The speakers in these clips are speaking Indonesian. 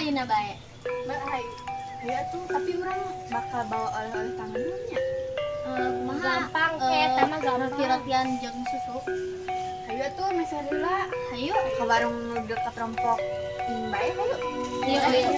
ayeuna bae. Mbak hai. Ya tuh, tapi orang bakal bawa oleh-oleh tangannya. Gampang eta mah gampang. Roti-rotian jeung susu. Hayu tuh meser heula. Hayu Ke warung nu deket rompok ini bae hayu. Iya, ayo.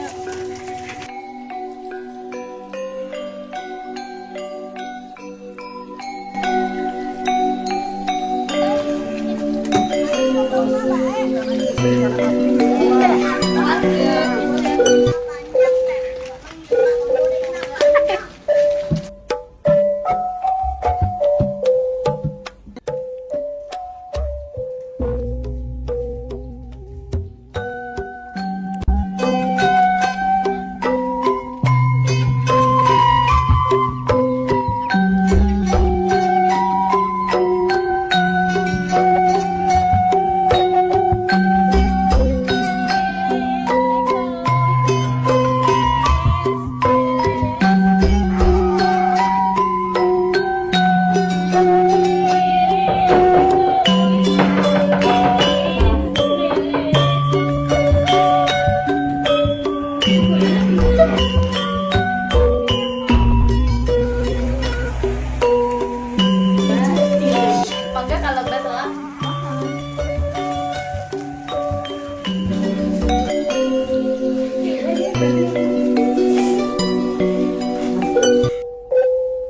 Pangga kalau lah.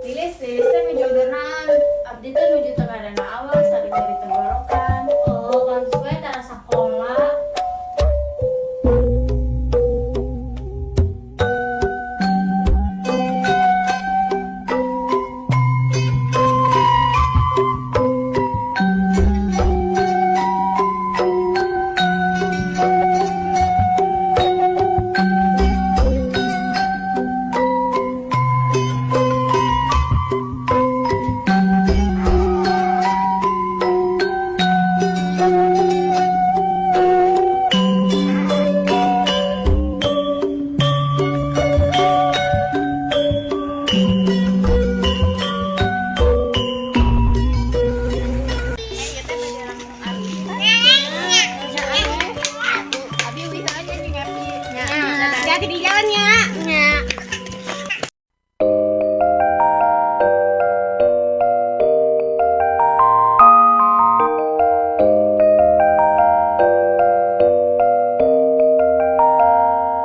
Lilis teh menuju donan. Abdi teh menuju Tengadana awal saling dari tenggorokan. Oh, kan supaya tara sakola. Hati di jalannya.